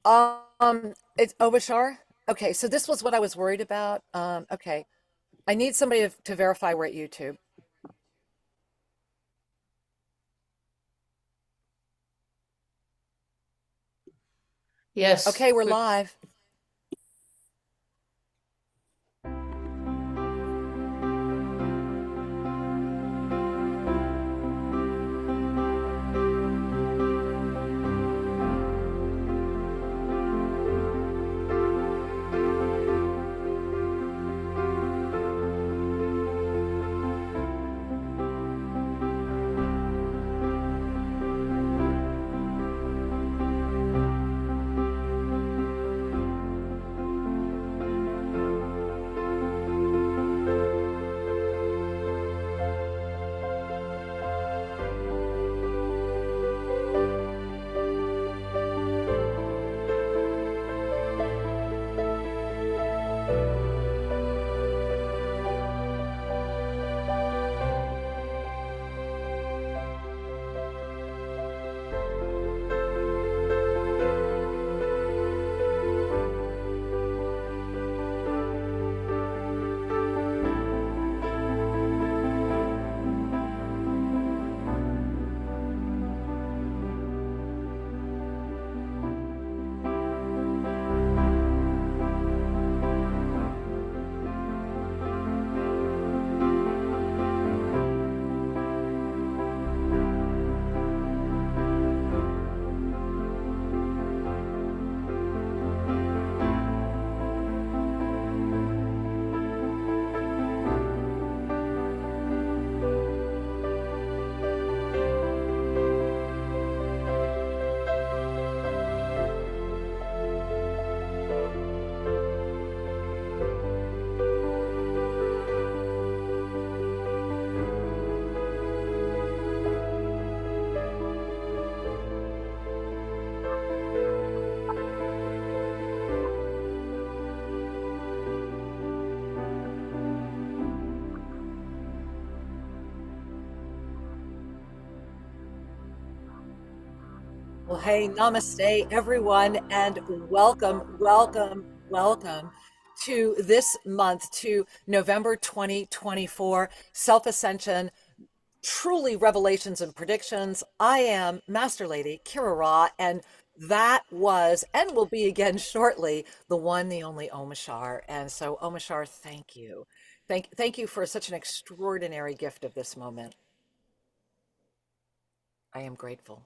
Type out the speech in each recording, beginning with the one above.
It's Obashar. Okay, so this was what I was worried about. Okay, I need somebody to verify we're at YouTube. Yes. Okay, we're live. Well, hey, namaste, everyone, and welcome to this month, to November 2024 Self Ascension, truly revelations and predictions. I am Master Lady Kira Ra, and that was and will be again shortly the one, the only Omashar. And so, Omashar, thank you. Thank you for such an extraordinary gift of this moment. I am grateful.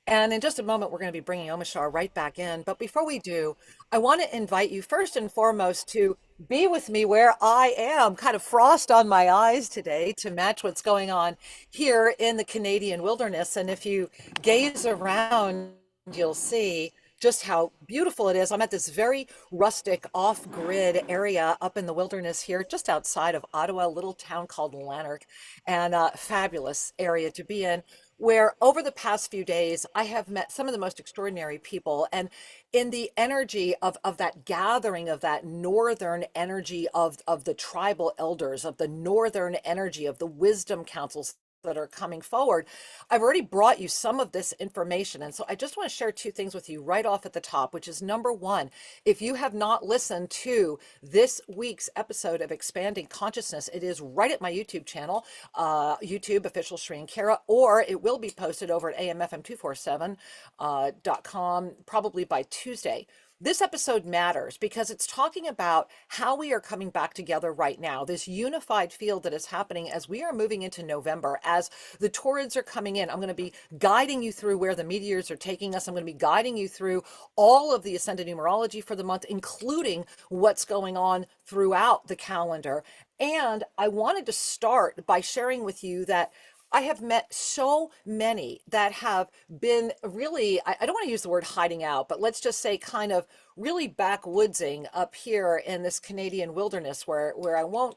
And in just a moment, we're going to be bringing Omashar right back in. But before we do, I want to invite you first and foremost to be with me where I am, kind of frost on my eyes today to match what's going on here in the Canadian wilderness. And if you gaze around, you'll see just how beautiful it is. I'm at this very rustic, off-grid area up in the wilderness here, just outside of Ottawa, a little town called Lanark, and a fabulous area to be in, where over the past few days, I have met some of the most extraordinary people. And in the energy of that gathering, of that northern energy of the tribal elders, of the northern energy of the wisdom councils that are coming forward, I've already brought you some of this information. And so I just want to share two things with you right off at the top, which is number one, if you have not listened to this week's episode of Expanding Consciousness, it is right at my YouTube channel, YouTube official Shreen Kara, or it will be posted over at amfm247.com probably by Tuesday. This episode matters because it's talking about how we are coming back together right now, this unified field that is happening as we are moving into November, as the Taurids are coming in. I'm going to be guiding you through where the meteors are taking us. I'm going to be guiding you through all of the ascended numerology for the month, including what's going on throughout the calendar. And I wanted to start by sharing with you that I have met so many that have been really, I don't want to use the word hiding out, but let's just say kind of really backwoodsing up here in this Canadian wilderness where I won't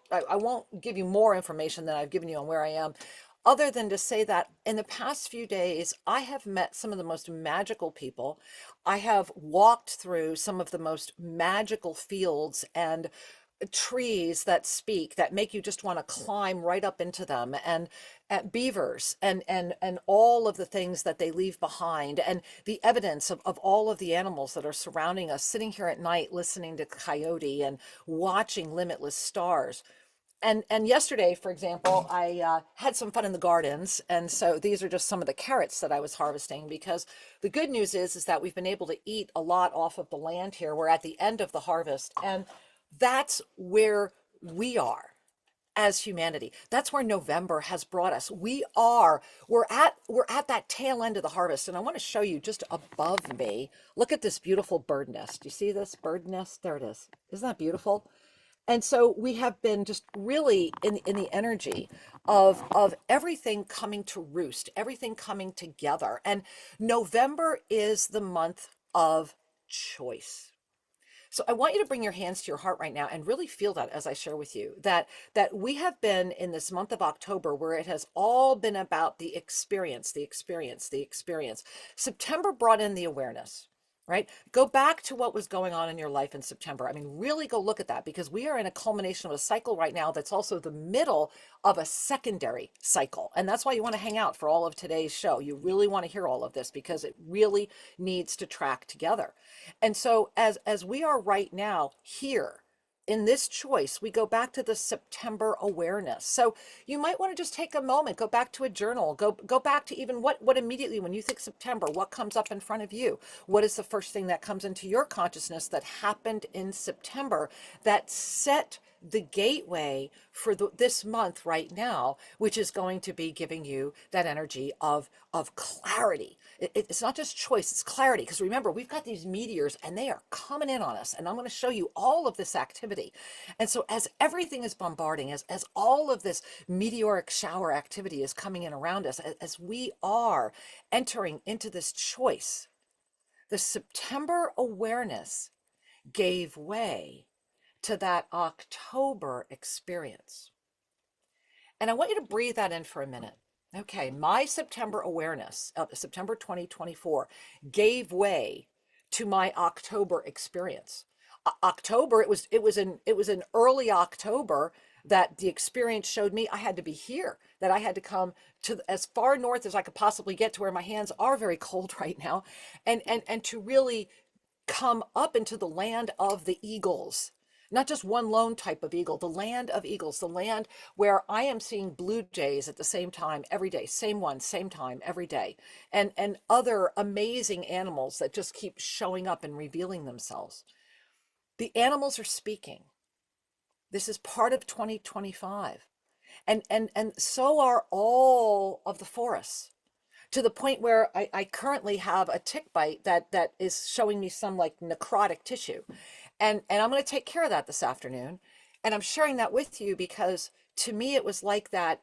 give you more information than I've given you on where I am, other than to say that in the past few days, I have met some of the most magical people. I have walked through some of the most magical fields, and trees that speak, that make you just want to climb right up into them, and at beavers, and all of the things that they leave behind, and the evidence of all of the animals that are surrounding us, sitting here at night listening to coyote and watching limitless stars. And yesterday, for example, I had some fun in the gardens, and so these are just some of the carrots that I was harvesting. Because the good news is that we've been able to eat a lot off of the land here. We're at the end of the harvest, and that's where we are as humanity. That's where November has brought us. We're at that tail end of the harvest, and I want to show you just above me. Look at this beautiful bird nest. Do you see this bird nest? There it is. Isn't that beautiful? And so we have been just really in the energy of everything coming to roost, everything coming together. And November is the month of choice. So I want you to bring your hands to your heart right now and really feel that as I share with you that we have been in this month of October where it has all been about the experience, the experience, the experience. September brought in the awareness. Right? Go back to what was going on in your life in September. I mean, really go look at that, because we are in a culmination of a cycle right now that's also the middle of a secondary cycle. And that's why you want to hang out for all of today's show. You really want to hear all of this because it really needs to track together. And so as we are right now here in this choice, we go back to the September awareness. So you might want to just take a moment, go back to a journal, go back to even what immediately, when you think September, what comes up in front of you? What is the first thing that comes into your consciousness that happened in September that set the gateway for this month right now, which is going to be giving you that energy of clarity. It's not just choice, it's clarity. Because remember, we've got these meteors and they are coming in on us. And I'm going to show you all of this activity. And so as everything is bombarding, as all of this meteoric shower activity is coming in around us, as we are entering into this choice, the September awareness gave way to that October experience. And I want you to breathe that in for a minute. Okay, my September awareness of September 2024 gave way to my October experience. October, it was in early October that the experience showed me I had to be here, that I had to come to as far north as I could possibly get, to where my hands are very cold right now, and to really come up into the land of the eagles. Not just one lone type of eagle, the land of eagles, the land where I am seeing blue jays at the same time every day, same one, same time every day, and other amazing animals that just keep showing up and revealing themselves. The animals are speaking. This is part of 2025. And so are all of the forests, to the point where I currently have a tick bite that is showing me some like necrotic tissue. And I'm going to take care of that this afternoon. And I'm sharing that with you because to me, it was like that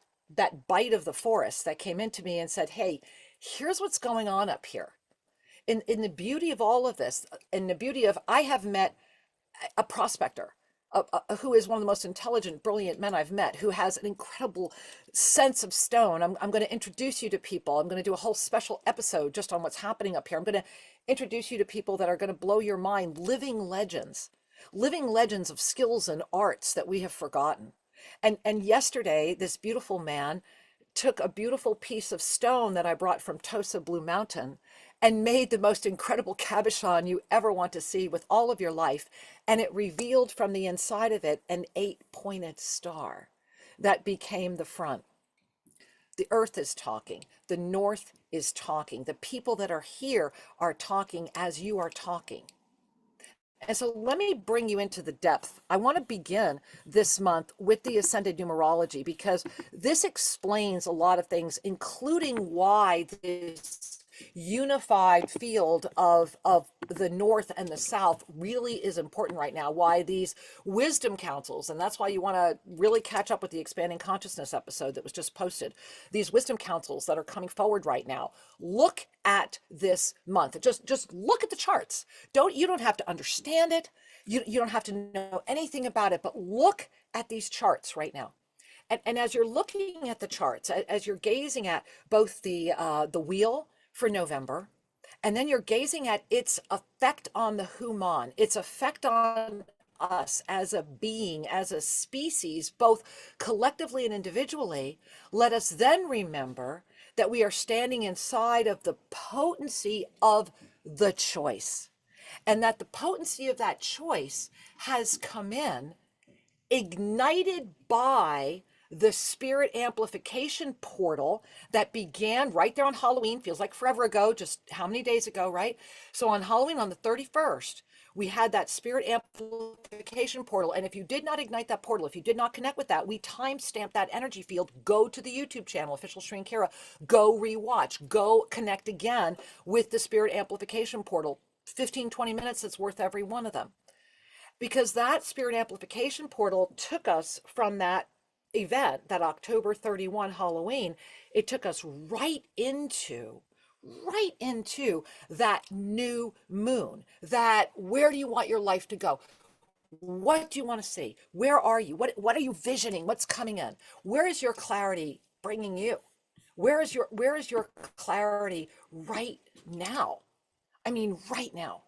bite of the forest that came into me and said, hey, here's what's going on up here. In the beauty of all of this, in the beauty of, I have met a prospector who is one of the most intelligent, brilliant men I've met, who has an incredible sense of stone. I'm going to introduce you to people. I'm going to do a whole special episode just on what's happening up here. I'm going to introduce you to people that are going to blow your mind, living legends of skills and arts that we have forgotten. And yesterday, this beautiful man took a beautiful piece of stone that I brought from Tosa Blue Mountain and made the most incredible cabochon you ever want to see with all of your life. And it revealed from the inside of it an 8-pointed star that became the front. The earth is talking. The north is talking. The people that are here are talking as you are talking. And so let me bring you into the depth. I want to begin this month with the ascended numerology, because this explains a lot of things, including why this unified field of the north and the south really is important right now, why these wisdom councils, and that's why you want to really catch up with the expanding consciousness episode that was just posted, these wisdom councils that are coming forward right now. Look at this month, just look at the charts. You don't have to understand it, you don't have to know anything about it, but look at these charts right now. And as you're looking at the charts, as you're gazing at both the wheel for November, and then you're gazing at its effect on the human, its effect on us as a being, as a species, both collectively and individually, let us then remember that we are standing inside of the potency of the choice, and that the potency of that choice has come in ignited by the spirit amplification portal that began right there on Halloween. Feels like forever ago, just how many days ago, right? So on Halloween, on the 31st, we had that spirit amplification portal. And if you did not ignite that portal, if you did not connect with that, we timestamped that energy field. Go to the YouTube channel, Official Sri and Kara, go rewatch, go connect again with the spirit amplification portal. 15-20 minutes, it's worth every one of them, because that spirit amplification portal took us from that event, that October 31 Halloween. It took us right into that new moon. That, where do you want your life to go? What do you want to see? Where are you? What are you visioning? What's coming in? Where is your clarity bringing you? Where is your clarity right now? I mean, right now.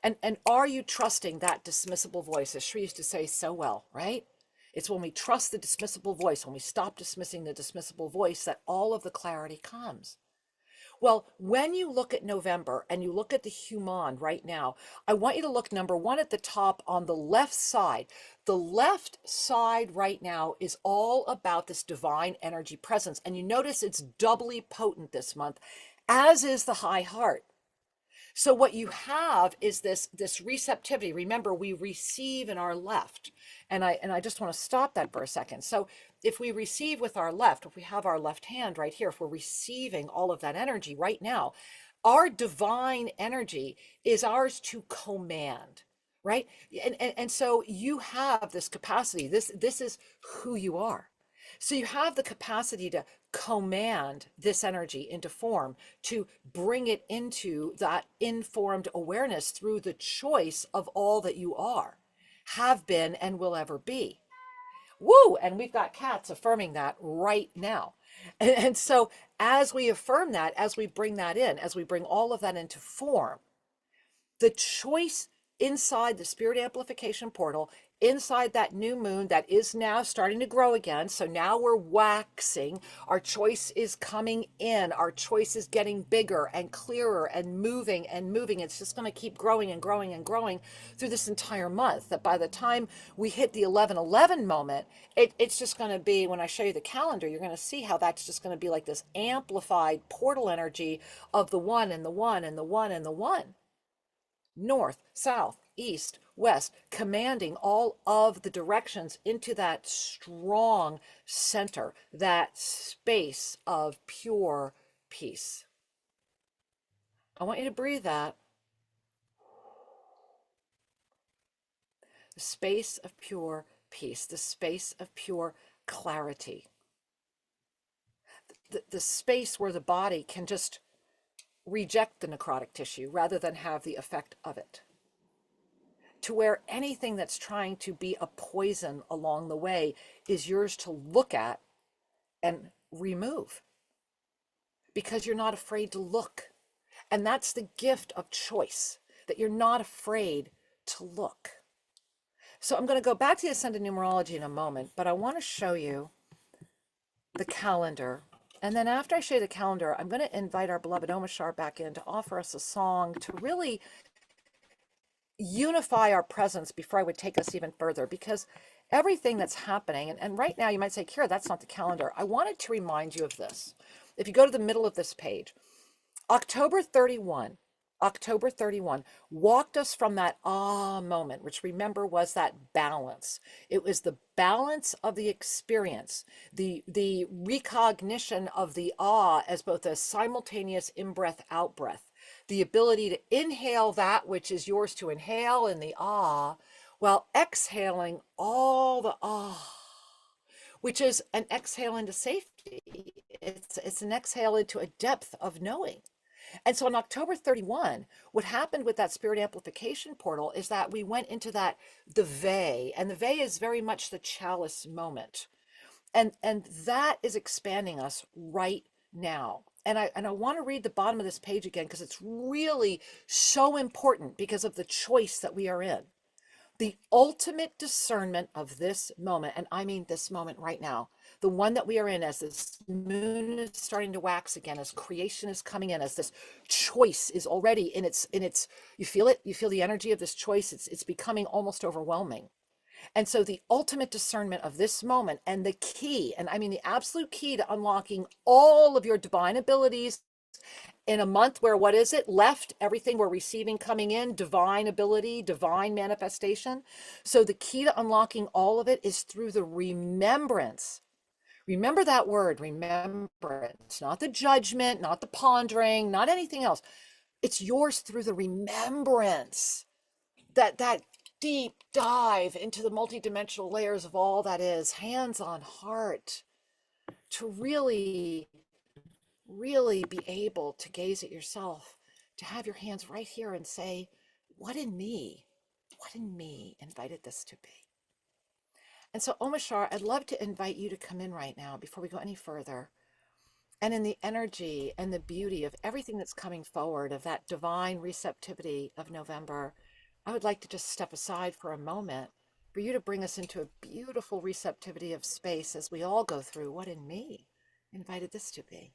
And are you trusting that dismissible voice, as Shri used to say so well, right? It's when we trust the dismissible voice, when we stop dismissing the dismissible voice, that all of the clarity comes. Well, when you look at November and you look at the human right now, I want you to look, number one, at the top on the left side. The left side right now is all about this divine energy presence. And you notice it's doubly potent this month, as is the high heart. So what you have is this receptivity. Remember, we receive in our left. And I just want to stop that for a second. So if we receive with our left, if we have our left hand right here, if we're receiving all of that energy right now, our divine energy is ours to command, right? And so you have this capacity. This is who you are. So you have the capacity to command this energy into form, to bring it into that informed awareness through the choice of all that you are, have been, and will ever be. Woo! And we've got cats affirming that right now. And so as we affirm that, as we bring that in, as we bring all of that into form, the choice inside the spirit amplification portal, inside that new moon that is now starting to grow again. So now we're waxing. Our choice is coming in. Our choice is getting bigger and clearer and moving and moving. It's just going to keep growing and growing and growing through this entire month. That by the time we hit the 11/11 moment, it's just going to be, when I show you the calendar, you're going to see how that's just going to be like this amplified portal energy of the one and the one and the one and the one. North, south, east, west, commanding all of the directions into that strong center, that space of pure peace. I want you to breathe that. The space of pure peace, the space of pure clarity, the space where the body can just reject the necrotic tissue rather than have the effect of it, to where anything that's trying to be a poison along the way is yours to look at and remove, because you're not afraid to look. And that's the gift of choice, that you're not afraid to look. So I'm going to go back to the ascended numerology in a moment, but I want to show you the calendar. And then after I show you the calendar, I'm going to invite our beloved Omashar back in to offer us a song to really unify our presence before I would take us even further, because everything that's happening, and right now you might say, Kira, that's not the calendar. I wanted to remind you of this. If you go to the middle of this page, October 31 walked us from that moment, which, remember, was that balance. It was the balance of the experience, the recognition of the as both a simultaneous in-breath, out-breath, the ability to inhale that which is yours to inhale in the while exhaling all the which is an exhale into safety. It's an exhale into a depth of knowing. And so on October 31, what happened with that spirit amplification portal is that we went into the Vey, and the Vey is very much the chalice moment. And that is expanding us right now. And I want to read the bottom of this page again, because it's really so important because of the choice that we are in. The ultimate discernment of this moment, and I mean this moment right now, the one that we are in, as this moon is starting to wax again, as creation is coming in, as this choice is already in its, you feel it, you feel the energy of this choice. It's becoming almost overwhelming. And so the ultimate discernment of this moment, and the key, and I mean the absolute key to unlocking all of your divine abilities in a month where, what is it left? Everything we're receiving coming in, divine ability, divine manifestation. So the key to unlocking all of it is through the remembrance. Remember that word, remembrance, not the judgment, not the pondering, not anything else. It's yours through the remembrance. That deep dive into the multidimensional layers of all that is, hands on heart, to really be able to gaze at yourself, to have your hands right here and say, what in me invited this to be? And so, Omashar, I'd love to invite you to come in right now before we go any further. And in the energy and the beauty of everything that's coming forward, of that divine receptivity of November, I would like to just step aside for a moment for you to bring us into a beautiful receptivity of space as we all go through what in me invited this to be.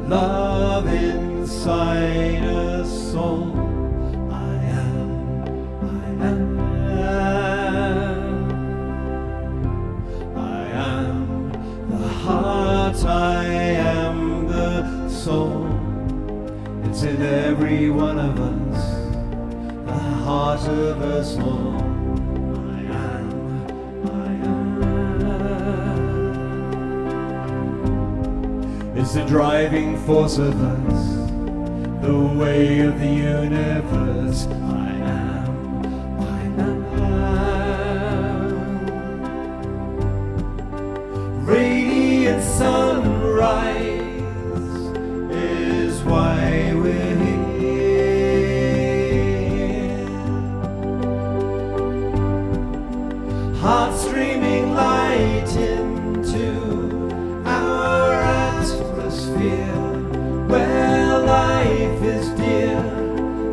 Love inside a soul. I am. I am the heart, I am the soul. It's in every one of us, the heart of us all. It's the driving force of us, the way of the universe. I am. Radiant sunrise is why we're here. Heart streaming light into our atmosphere, where life is dear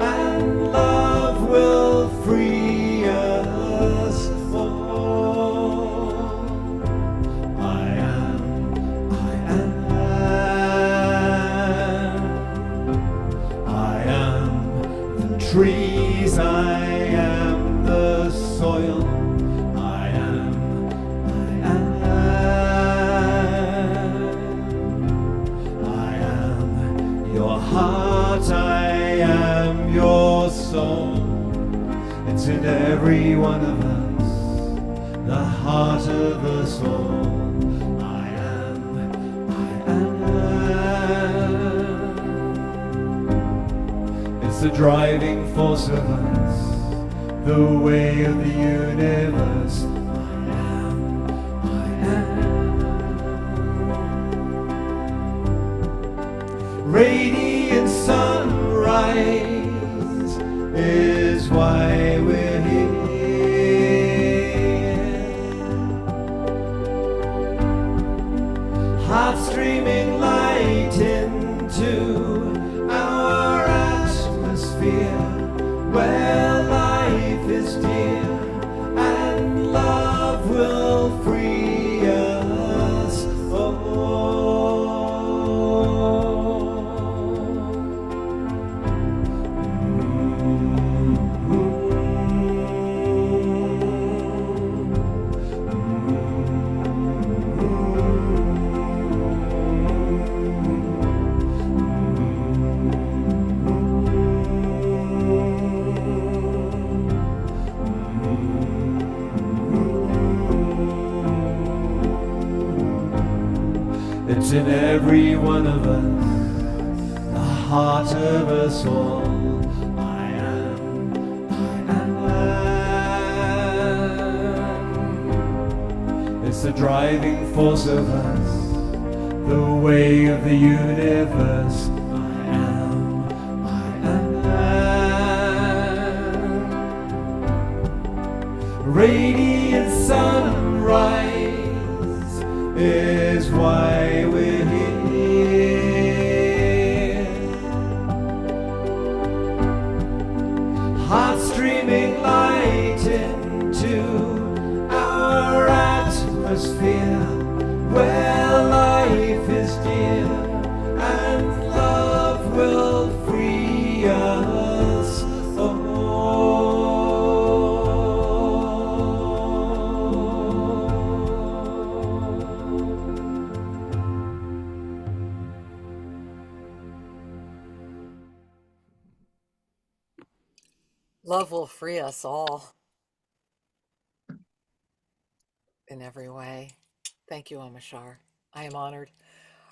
and love will free us all. I am. I am the trees, I am the soil. Heart, I am your soul. It's in every one of us, the heart of us all. I am. It's the driving force of us, the way of the universe. Radiant sunrise is why we're here. Heart streaming light into our atmosphere, where life is dear and love will free us all. It's in every one of us, the heart of us all. I am, I am. It's the driving force of us, the way of the universe. I am, radiant sunrise is why we're here. Heart streaming light into our atmosphere, where life is dear and love will free us all. Love will free us all in every way. Thank you, Omashar. I am honored.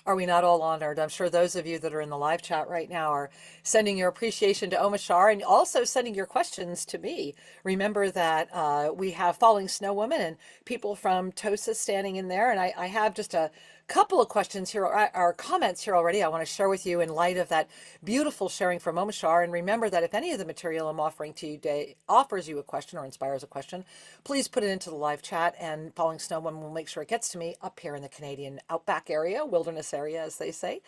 Are we not all honored? I'm sure those of you that are in the live chat right now are sending your appreciation to Omashar and also sending your questions to me. Remember that we have Falling Snow Woman and people from TOSA standing in there. And I have just a couple of questions here or comments here already I want to share with you in light of that beautiful sharing from Omashar. And remember that if any of the material I'm offering to you today offers you a question or inspires a question, please put it into the live chat and Falling Snow Woman will make sure it gets to me up here in the Canadian outback area, wilderness area, as they say.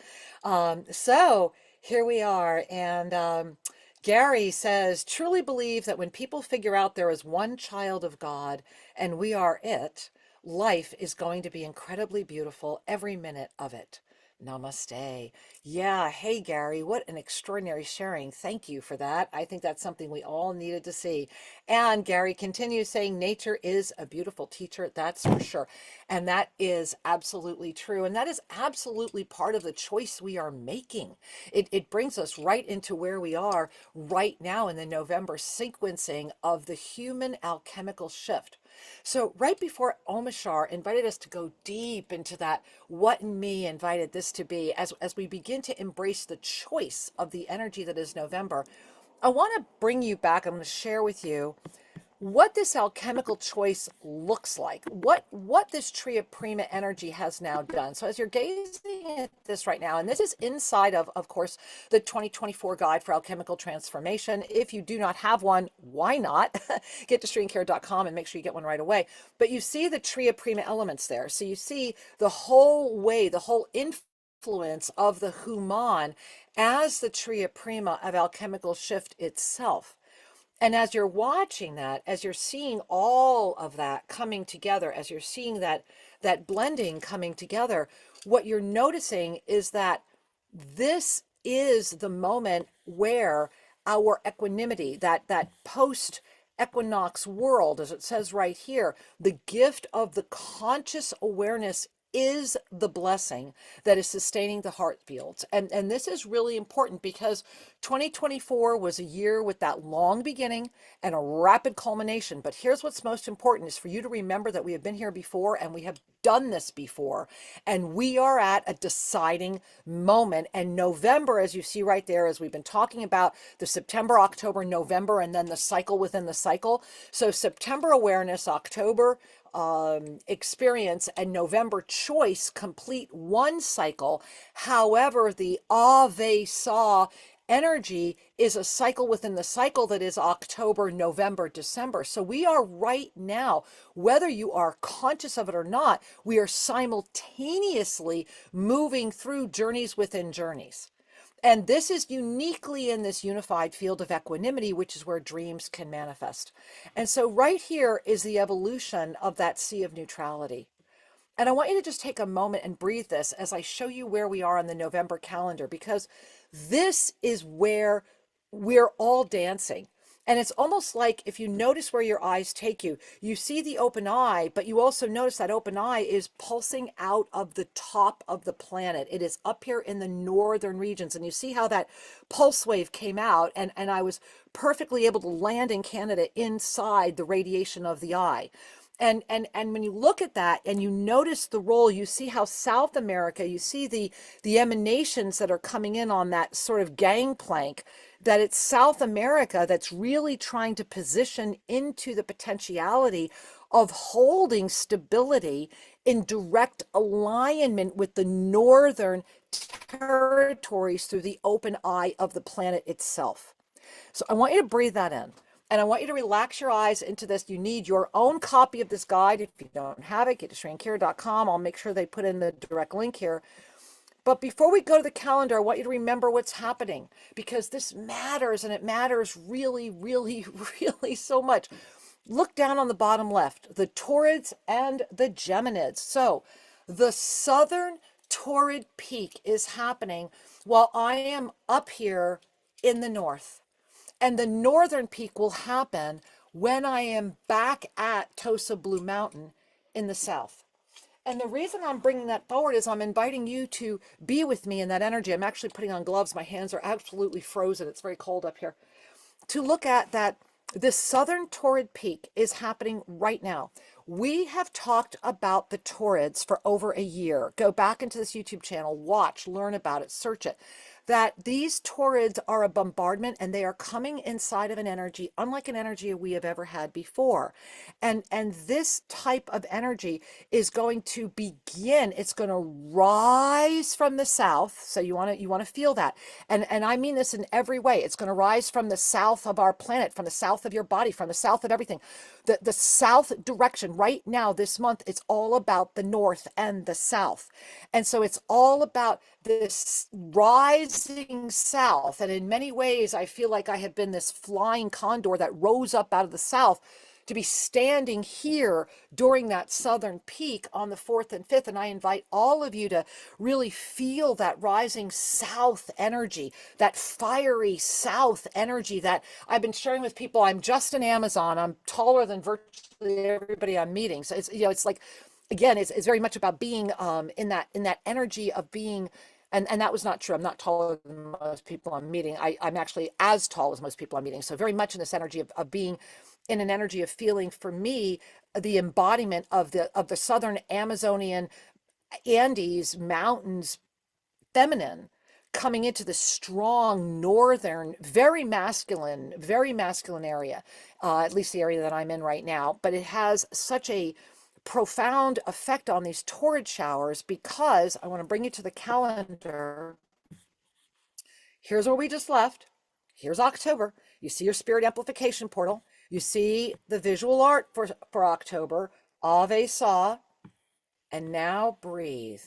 So here we are. And Gary says, truly believe that when people figure out there is one child of God and we are it, life is going to be incredibly beautiful every minute of it. Namaste. Yeah. Hey, Gary, what an extraordinary sharing. Thank you for that. I think that's something we all needed to see. And Gary continues saying, nature is a beautiful teacher. That's for sure. And that is absolutely true. And that is absolutely part of the choice we are making. It brings us right into where we are right now in the November sequencing of the human alchemical shift. So right before Omashar invited us to go deep into that, what in me invited this to be, as we begin to embrace the choice of the energy that is November, I want to bring you back. I'm going to share with you what this alchemical choice looks like, what this tree of prima energy has now done. So as you're gazing at this right now, and this is inside of course, the 2024 guide for alchemical transformation. If you do not have one, why not? Get to streamcare.com and make sure you get one right away. But you see the tree of prima elements there. So you see the whole way, the whole influence of the human as the tree of prima of alchemical shift itself. And as you're watching that, as you're seeing all of that coming together, as you're seeing that blending coming together, what you're noticing is that this is the moment where our equanimity, that post equinox world, as it says right here, the gift of the conscious awareness is the blessing that is sustaining the heart fields. And this is really important because 2024 was a year with that long beginning and a rapid culmination. But here's what's most important is for you to remember that we have been here before and we have done this before. And we are at a deciding moment. And November, as you see right there, as we've been talking about the September, October, November, and then the cycle within the cycle. So September awareness, October experience, and November choice complete one cycle. However, the Ave Saw energy is a cycle within the cycle that is October, November, December. So we are right now, whether you are conscious of it or not, we are simultaneously moving through journeys within journeys. And this is uniquely in this unified field of equanimity, which is where dreams can manifest. And so right here is the evolution of that sea of neutrality. And I want you to just take a moment and breathe this as I show you where we are on the November calendar, because this is where we're all dancing. And it's almost like if you notice where your eyes take you, you see the open eye, but you also notice that open eye is pulsing out of the top of the planet. It is up here in the northern regions. And you see how that pulse wave came out. And I was perfectly able to land in Canada inside the radiation of the eye. And when you look at that and you notice the role, you see how South America, you see the emanations that are coming in on that sort of gangplank, that it's South America that's really trying to position into the potentiality of holding stability in direct alignment with the northern territories through the open eye of the planet itself. So I want you to breathe that in. And I want you to relax your eyes into this. You need your own copy of this guide. If you don't have it, get to shrankira.com. I'll make sure they put in the direct link here. But before we go to the calendar, I want you to remember what's happening, because this matters, and it matters really, really, really so much. Look down on the bottom left, the Taurids and the Geminids. So the southern Taurid peak is happening while I am up here in the north. And the northern peak will happen when I am back at Tosa Blue Mountain in the south. And the reason I'm bringing that forward is I'm inviting you to be with me in that energy. I'm actually putting on gloves. My hands are absolutely frozen. It's very cold up here. To look at that, this southern Taurid peak is happening right now. We have talked about the Taurids for over a year. Go back into this YouTube channel, watch, learn about it, search it. That these Taurids are a bombardment, and they are coming inside of an energy unlike an energy we have ever had before. And this type of energy is going to begin, it's going to rise from the south. So you want to feel that. And I mean this in every way. It's going to rise from the south of our planet, from the south of your body, from the south of everything. The south direction right now, this month, it's all about the north and the south. And so it's all about this rising south. And in many ways, I feel like I have been this flying condor that rose up out of the south to be standing here during that southern peak on the 4th and 5th. And I invite all of you to really feel that rising south energy, that fiery south energy that I've been sharing with people. I'm just an Amazon. I'm taller than virtually everybody I'm meeting. So it's, it's like, again, it's very much about being in that energy of being. And that was not true. I'm not taller than most people I'm meeting. I'm actually as tall as most people I'm meeting. So very much in this energy of being in an energy of feeling, for me, the embodiment of the southern Amazonian Andes mountains feminine coming into the strong northern, very masculine area, at least the area that I'm in right now. But it has such a profound effect on these torrid showers, because I want to bring you to the calendar. Here's where we just left. Here's October. You see your spirit amplification portal. You see the visual art for October. Ave Saw. And now breathe.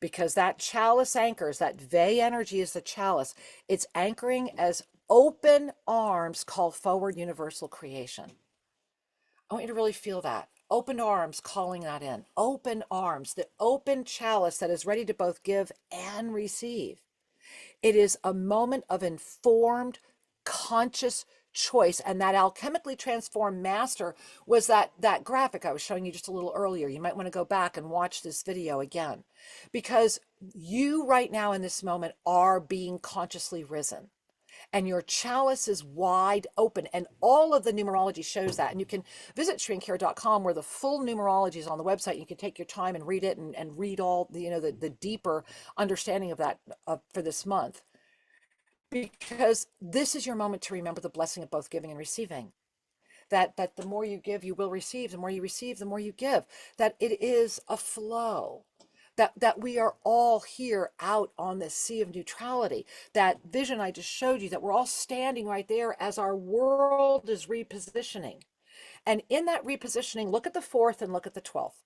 Because that chalice anchors, that Vey energy is the chalice. It's anchoring as open arms call forward universal creation. I want you to really feel that. Open arms calling that in. Open arms, the open chalice that is ready to both give and receive. It is a moment of informed, conscious choice. And that alchemically transformed master was that graphic I was showing you just a little earlier. You might want to go back and watch this video again, because you right now in this moment are being consciously risen. And your chalice is wide open, and all of the numerology shows that. And you can visit shrinkhair.com, where the full numerology is on the website. You can take your time and read it, and read all the deeper understanding of that for this month, because this is your moment to remember the blessing of both giving and receiving. That the more you give, you will receive. The more you receive, the more you give. That it is a flow. That we are all here out on this sea of neutrality. That vision I just showed you, that we're all standing right there as our world is repositioning. And in that repositioning, look at the 4th and look at the 12th.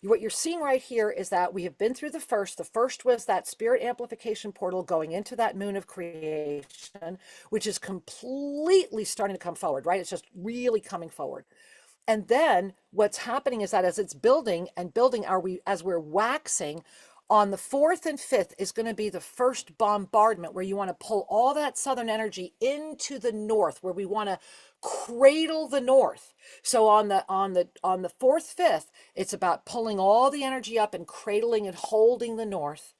What you're seeing right here is that we have been through the first. The first was that spirit amplification portal going into that moon of creation, which is completely starting to come forward, right? It's just really coming forward. And then what's happening is that as it's building and building, as we're waxing, on the 4th and 5th is going to be the first bombardment, where you want to pull all that southern energy into the north, where we want to cradle the north. So on the 4th, 5th, it's about pulling all the energy up and cradling and holding the north.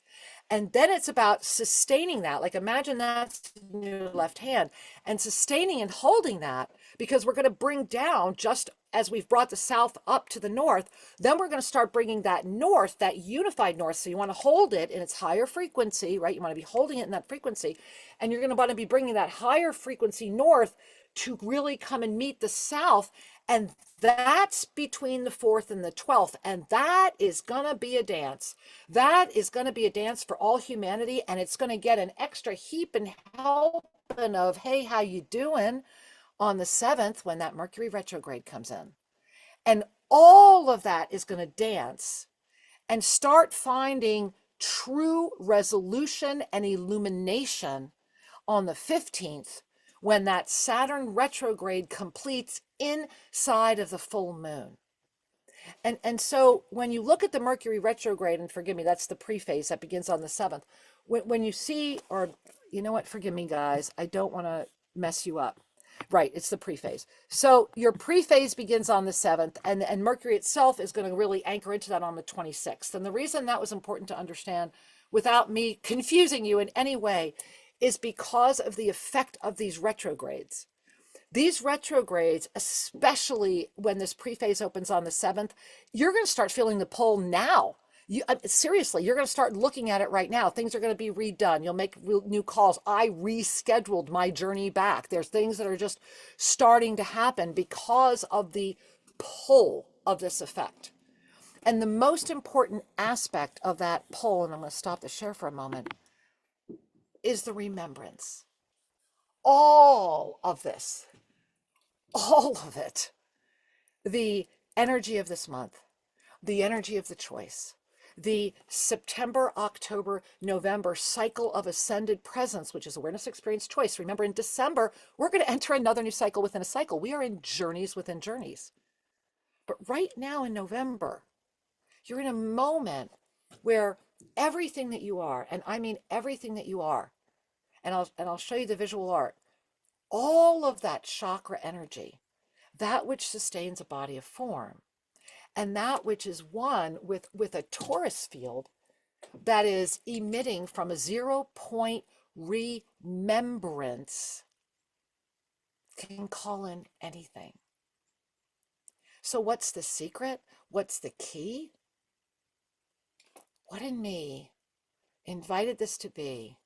And then it's about sustaining that. Like, imagine that's in your left hand, and sustaining and holding that, because we're going to bring down, just as we've brought the south up to the north, then we're going to start bringing that north, that unified north. So you want to hold it in its higher frequency, right? You want to be holding it in that frequency, and you're going to want to be bringing that higher frequency north to really come and meet the south. And that's between the 4th and the 12th. And that is going to be a dance. That is going to be a dance for all humanity. And it's going to get an extra heap and helping of, hey, how you doing, on the 7th when that Mercury retrograde comes in. And all of that is going to dance and start finding true resolution and illumination on the 15th, when that Saturn retrograde completes inside of the full moon. And so when you look at the Mercury retrograde, and forgive me, that's the pre-phase that begins on the 7th. When you see, or you know what, forgive me guys, I don't want to mess you up. Right, it's the pre-phase. So your pre-phase begins on the 7th, and Mercury itself is going to really anchor into that on the 26th. And the reason that was important to understand, without me confusing you in any way, is because of the effect of these retrogrades. These retrogrades, especially when this pre-phase opens on the 7th, you're going to start feeling the pull now. Seriously, you're going to start looking at it right now. Things are going to be redone. You'll make new calls. I rescheduled my journey back. There's things that are just starting to happen because of the pull of this effect. And the most important aspect of that pull, and I'm going to stop the share for a moment, is the remembrance. All of this, all of it, the energy of this month, the energy of the choice, the September, October, November cycle of ascended presence, which is awareness, experience, choice. Remember, in December, we're going to enter another new cycle within a cycle. We are in journeys within journeys. But right now in November, you're in a moment where everything that you are, and I mean everything that you are, and I'll show you the visual art, all of that chakra energy, that which sustains a body of form, and that which is one with a torus field that is emitting from a 0 point remembrance, can call in anything. So what's the secret? What's the key? What in me invited this to be,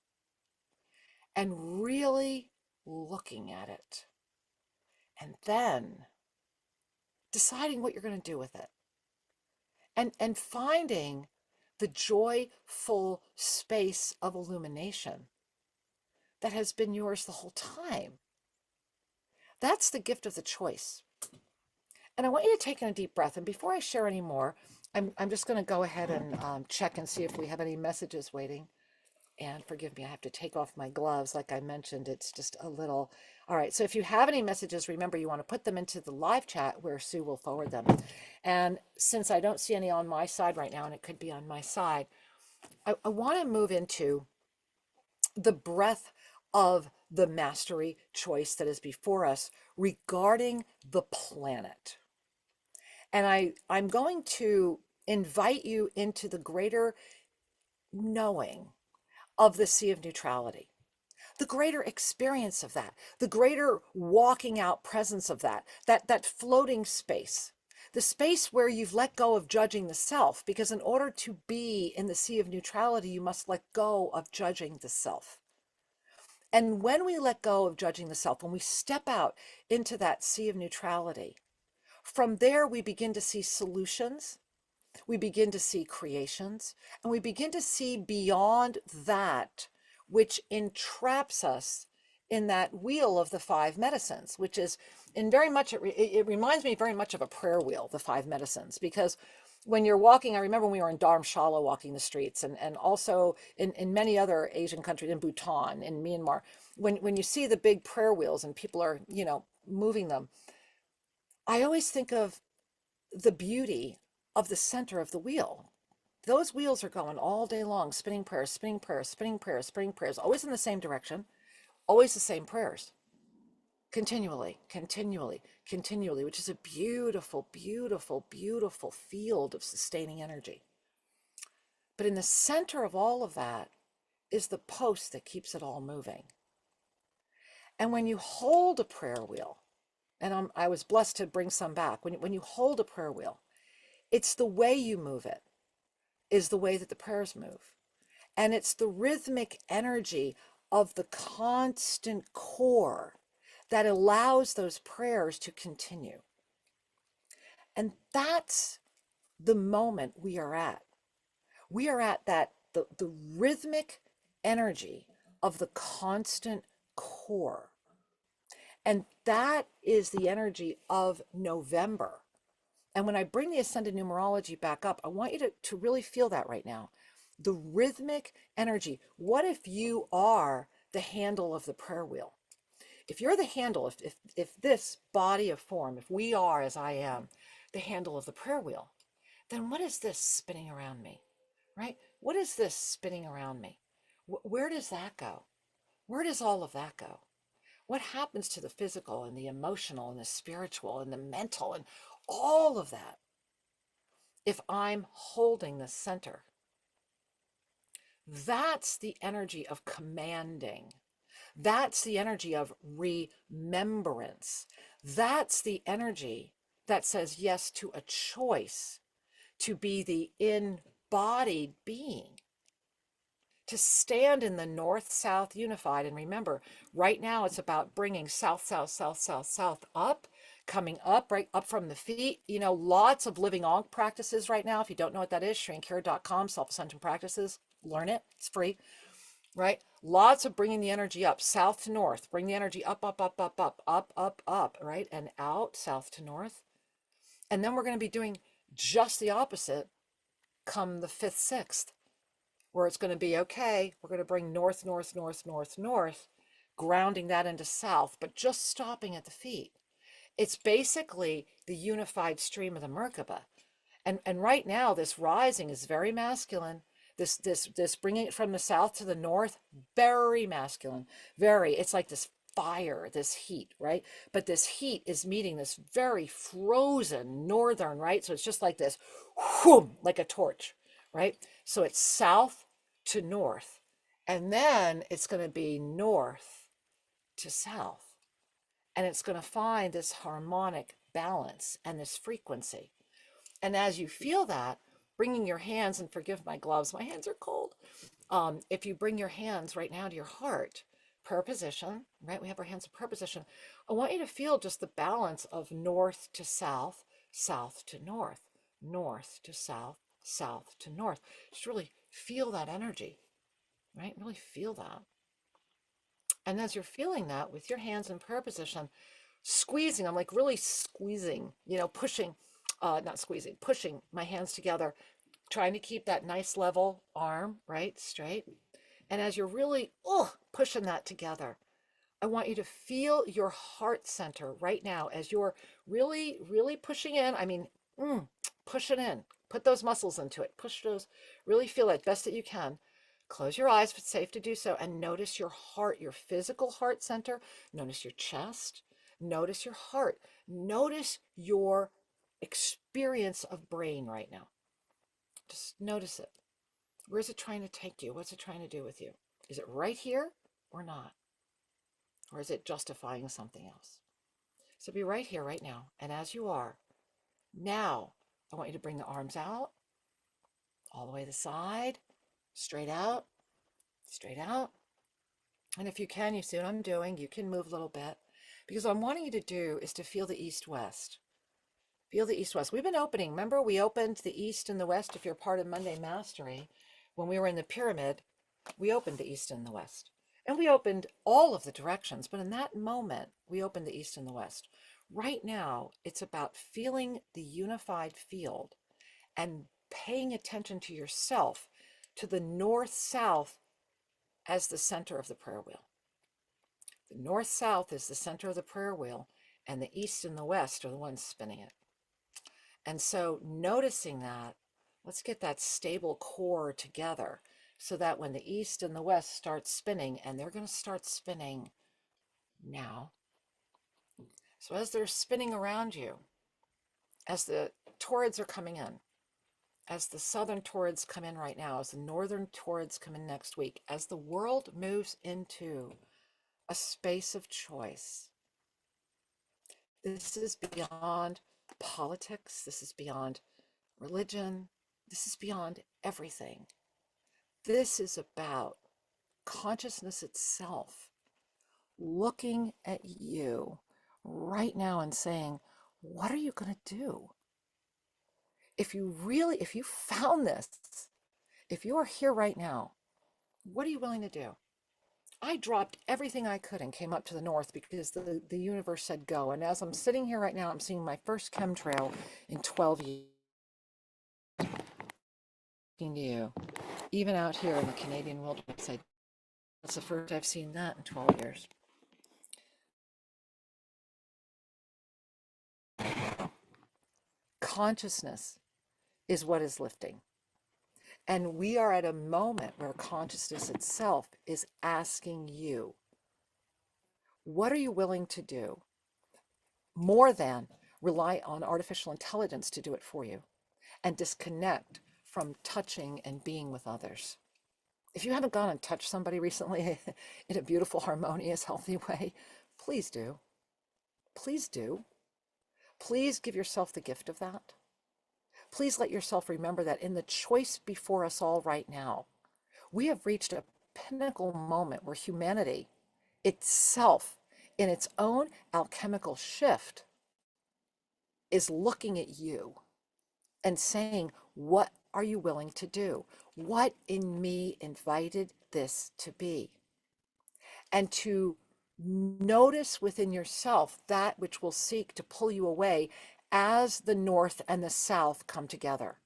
and really looking at it, and then deciding what you're going to do with it, and finding the joyful space of illumination that has been yours the whole time. That's the gift of the choice. And I want you to take in a deep breath. And before I share any more, I'm just going to go ahead and check and see if we have any messages waiting. And forgive me, I have to take off my gloves. Like I mentioned, it's just a little. All right, so if you have any messages, remember you want to put them into the live chat where Sue will forward them. And since I don't see any on my side right now, and it could be on my side, I want to move into the breadth of the mastery choice that is before us regarding the planet. And I'm going to invite you into the greater knowing of the sea of neutrality, the greater experience of that, the greater walking out presence of that floating space, the space where you've let go of judging the self, because in order to be in the sea of neutrality, you must let go of judging the self. And when we let go of judging the self, when we step out into that sea of neutrality, from there we begin to see solutions, we begin to see creations, and we begin to see beyond that which entraps us in that wheel of the 5 medicines, which is in very much, it reminds me very much of a prayer wheel, the 5 medicines, because when you're walking, I remember when we were in Dharamshala walking the streets, and also in many other Asian countries, in Bhutan, in Myanmar, when you see the big prayer wheels and people are, moving them, I always think of the beauty of the center of the wheel. Those wheels are going all day long, spinning prayers, spinning prayers, spinning prayers, spinning prayers, always in the same direction, always the same prayers, continually, continually, continually, which is a beautiful, beautiful, beautiful field of sustaining energy. But in the center of all of that is the post that keeps it all moving. And when you hold a prayer wheel, and I was blessed to bring some back. When you hold a prayer wheel, it's the way you move it is the way that the prayers move. And it's the rhythmic energy of the constant core that allows those prayers to continue. And that's the moment we are at. We are at the rhythmic energy of the constant core. And that is the energy of November. And when I bring the ascended numerology back up, I want you to really feel that right now. The rhythmic energy. What if you are the handle of the prayer wheel? If you're the handle, if this body of form, if we are, as I am, the handle of the prayer wheel, then what is this spinning around me, right? What is this spinning around me? Where does that go? Where does all of that go? What happens to the physical and the emotional and the spiritual and the mental and all of that if I'm holding the center? That's the energy of commanding. That's the energy of remembrance. That's the energy that says yes to a choice to be the embodied being, to stand in the north-south unified. And remember, right now it's about bringing south, south, south, south, south up, coming up, right up from the feet. You know, lots of living ankh practices right now. If you don't know what that is, shrinkhere.com, self-ascension practices, learn it. It's free, right? Lots of bringing the energy up, south to north. Bring the energy up, up, up, up, up, up, up, up, right? And out, south to north. And then we're going to be doing just the opposite come the 5th, 6th, where it's going to be, okay, we're going to bring north, north, north, north, north, grounding that into south, but just stopping at the feet. It's basically the unified stream of the Merkaba. And right now, this rising is very masculine. This bringing it from the south to the north, very masculine, very, it's like this fire, this heat, right? But this heat is meeting this very frozen northern, right? So it's just like this, whoom, like a torch, right? So it's south to north, and then it's going to be north to south, and it's going to find this harmonic balance and this frequency. And as you feel that, bringing your hands, and forgive my gloves, my hands are cold. If you bring your hands right now to your heart, prayer position, right? We have our hands in prayer position. I want you to feel just the balance of north to south, south to north, north to south, south to north. Just really feel that energy, right? Really feel that. And as you're feeling that with your hands in prayer position, squeezing, I'm like really squeezing, you know, pushing, not squeezing, pushing my hands together, trying to keep that nice level arm, right, straight. And as you're really pushing that together, I want you to feel your heart center right now as you're really, really pushing in. I mean, push it in. Put those muscles into it. Push those, really feel it best that you can. Close your eyes if it's safe to do so, and notice your heart, your physical heart center. Notice your chest. Notice your heart. Notice your experience of brain right now. Just notice it. Where's it trying to take you? What's it trying to do with you? Is it right here or not? Or is it justifying something else? So be right here, right now. And as you are, now I want you to bring the arms out, all the way to the side, straight out, straight out. And if you can, you see what I'm doing, you can move a little bit. Because what I'm wanting you to do is to feel the east-west. Feel the east-west. We've been opening. Remember, we opened the east and the west. If you're part of Monday Mastery, when we were in the pyramid, we opened the east and the west. And we opened all of the directions. But in that moment, we opened the east and the west. Right now, it's about feeling the unified field and paying attention to yourself, to the north-south as the center of the prayer wheel. The north-south is the center of the prayer wheel, and the east and the west are the ones spinning it. And so noticing that, let's get that stable core together so that when the east and the west start spinning, and they're going to start spinning now. So as they're spinning around you, as the torids are coming in, as the southern torids come in right now, as the northern torids come in next week, as the world moves into a space of choice, This is beyond politics. This is beyond religion. This is beyond everything. This is about consciousness itself looking at you right now and saying, what are you going to do? If you found this, if you are here right now, what are you willing to do? I dropped everything I could and came up to the north because the universe said go. And as I'm sitting here right now, I'm seeing my first chemtrail in 12 years. Talking to you, even out here in the Canadian wilderness, that's the first I've seen that in 12 years. Consciousness is what is lifting. And we are at a moment where consciousness itself is asking you, what are you willing to do? More than rely on artificial intelligence to do it for you and disconnect from touching and being with others. If you haven't gone and touched somebody recently in a beautiful, harmonious, healthy way, please do. Please do. Please give yourself the gift of that. Please let yourself remember that in the choice before us all right now, we have reached a pinnacle moment where humanity itself, in its own alchemical shift, is looking at you and saying, what are you willing to do? What in me invited this to be? And to notice within yourself that which will seek to pull you away as the North and the South come together.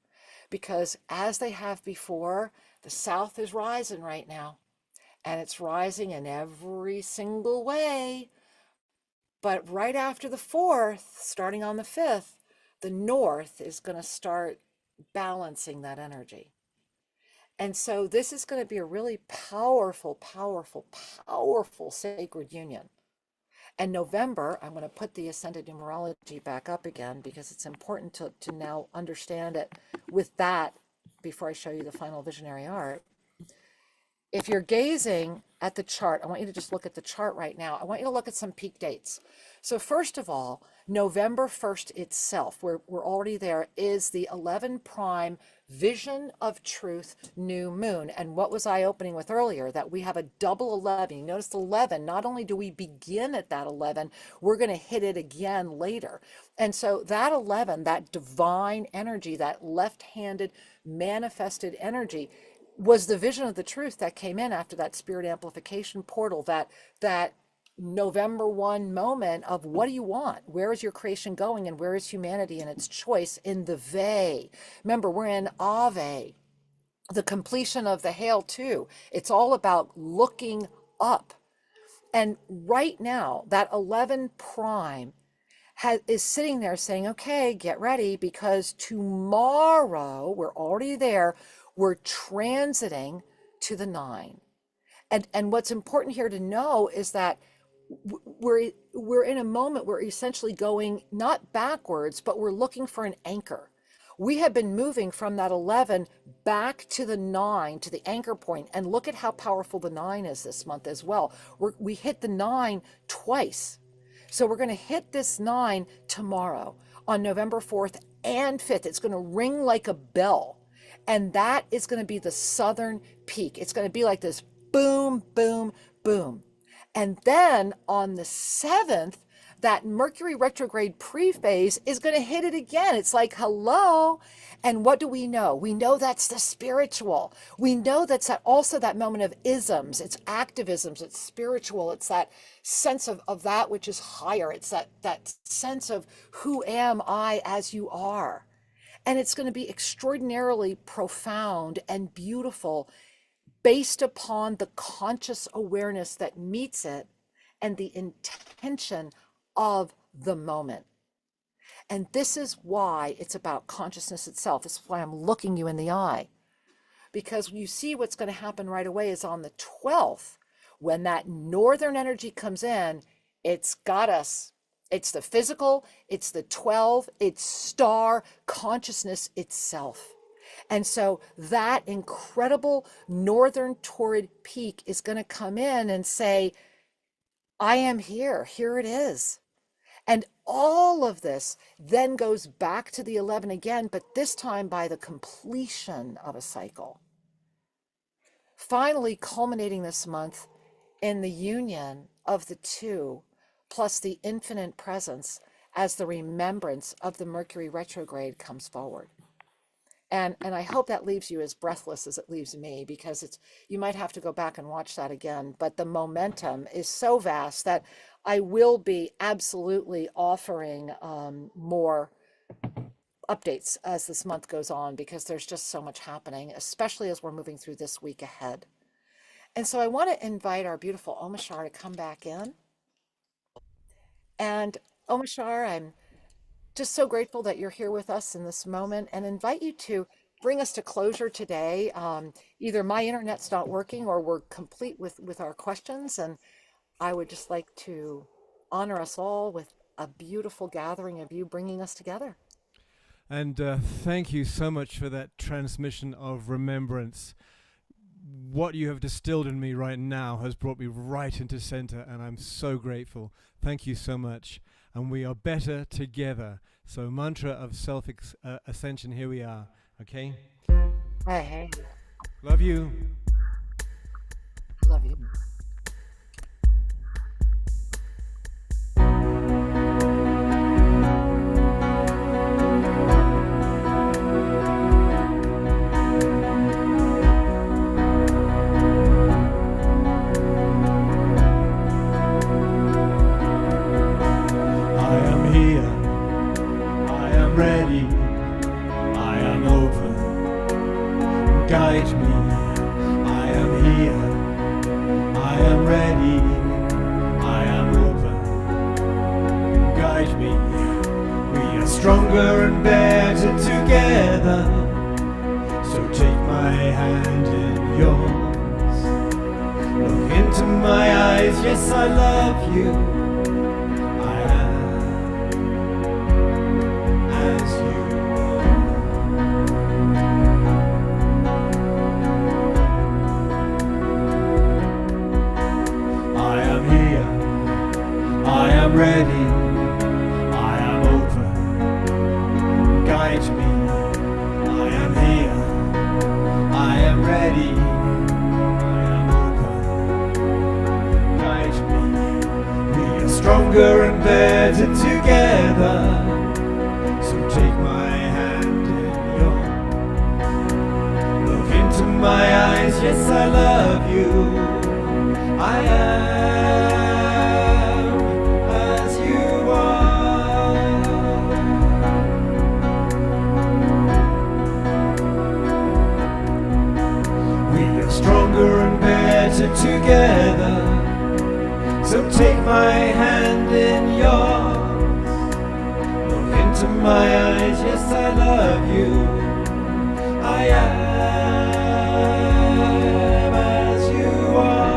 Because as they have before, the South is rising right now, and it's rising in every single way. But right after the 4th, starting on the 5th, the North is going to start balancing that energy. And so this is going to be a really powerful, powerful, powerful sacred union. And November, I'm going to put the Ascended numerology back up again because it's important to now understand it with that before I show you the final visionary art. If you're gazing at the chart, I want you to just look at the chart right now. I want you to look at some peak dates. So first of all, November 1st itself, we're already there, is the 11 prime vision of truth new moon. And what was I opening with earlier? That we have a double 11. You notice 11, not only do we begin at that 11, we're going to hit it again later. And so that 11, that divine energy, that left-handed manifested energy, was the vision of the truth that came in after that spirit amplification portal, that November 1 moment of what do you want? Where is your creation going? And where is humanity in its choice in the Ve? Remember, we're in Ave, the completion of the Hail too. It's all about looking up. And right now, that 11 prime is sitting there saying, okay, get ready, because tomorrow, we're already there, we're transiting to the 9. And what's important here to know is that we're in a moment where we're essentially going not backwards, but we're looking for an anchor. We have been moving from that 11 back to the 9, to the anchor point. And look at how powerful the 9 is this month as well. We hit the 9 twice. So we're going to hit this 9 tomorrow on November 4th and 5th. It's going to ring like a bell. And that is going to be the southern peak. It's going to be like this boom, boom, boom. And then on the 7th, that Mercury retrograde pre-phase is going to hit it again. It's like, hello. And what do we know? We know that's the spiritual. We know that's also that moment of isms. It's activisms. It's spiritual. It's that sense of that which is higher. It's that sense of who am I as you are. And it's going to be extraordinarily profound and beautiful based upon the conscious awareness that meets it and the intention of the moment. And this is why it's about consciousness itself. This is why I'm looking you in the eye. Because you see what's going to happen right away is on the 12th, when that northern energy comes in, it's got us. It's the physical, it's the 12, it's star consciousness itself. And so that incredible northern torrid peak is going to come in and say, I am here. Here it is. And all of this then goes back to the 11 again, but this time by the completion of a cycle. Finally, culminating this month in the union of the two, plus the infinite presence as the remembrance of the Mercury retrograde comes forward. And I hope that leaves you as breathless as it leaves me, because it's, you might have to go back and watch that again. But the momentum is so vast that I will be absolutely offering more updates as this month goes on, because there's just so much happening, especially as we're moving through this week ahead. And so I want to invite our beautiful Omashar to come back in. And Omashar, I'm just so grateful that you're here with us in this moment, and invite you to bring us to closure today. Either my internet's not working or we're complete with our questions. And I would just like to honor us all with a beautiful gathering of you bringing us together. And thank you so much for that transmission of remembrance. What you have distilled in me right now has brought me right into center, and I'm so grateful. Thank you so much. And we are better together. So mantra of self-ascension, here we are. Okay? Hey, hey, Love you. I love you. I am here. I am ready. I am open. Guide me. I am here. I am ready. I am open. Guide me. We are stronger and better together. So take my hand in yours. Look into my eyes. Yes, I love you. I am as you are. I am here. I am ready. I am open. Guide me. I am here. I am ready. I am open. Guide me. We are stronger and better together. So take my hand in yours. Look into my eyes. Yes, I love you. I am as you are. We are stronger and better together. So take my hand in yours. Look into my eyes. Yes, I love you. I am as you are.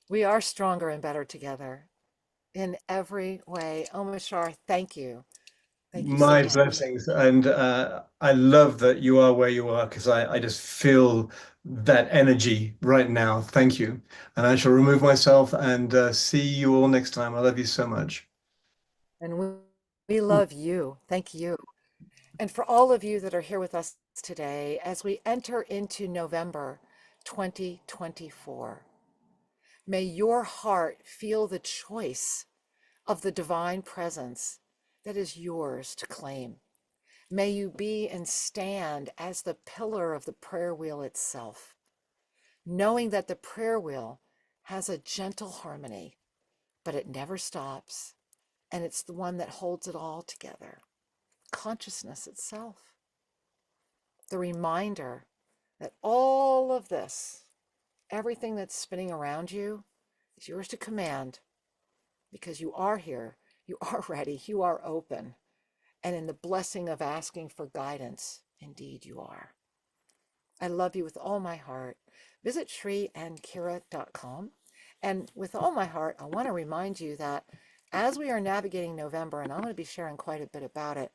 We are stronger and better together in every way. Omashar, thank you. Thank you so My much. blessings. And I love that you are where you are, because I just feel that energy right now. Thank you. And I shall remove myself and see you all next time. I love you so much. And we love you. Thank you. And for all of you that are here with us today, as we enter into November 2024, may your heart feel the choice of the divine presence that is yours to claim. May you be and stand as the pillar of the prayer wheel itself, knowing that the prayer wheel has a gentle harmony, but it never stops, and it's the one that holds it all together. Consciousness itself. The reminder that all of this, everything that's spinning around you, is yours to command, because you are here, you are ready, you are open, and in the blessing of asking for guidance, indeed you are. I love you with all my heart. Visit shriandkira.com. And with all my heart, I want to remind you that as we are navigating November, and I'm going to be sharing quite a bit about it,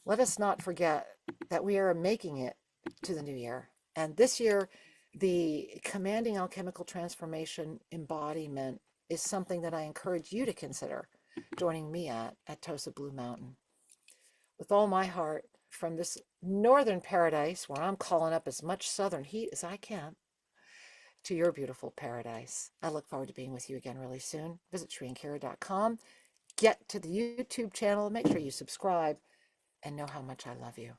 let us not forget that we are making it to the new year. And this year, the commanding alchemical transformation embodiment is something that I encourage you to consider joining me at Tosa Blue Mountain. With all my heart, from this northern paradise where I'm calling up as much southern heat as I can to your beautiful paradise. I look forward to being with you again really soon. Visit ShriAndKira.com. Get to the YouTube channel. Make sure you subscribe and know how much I love you.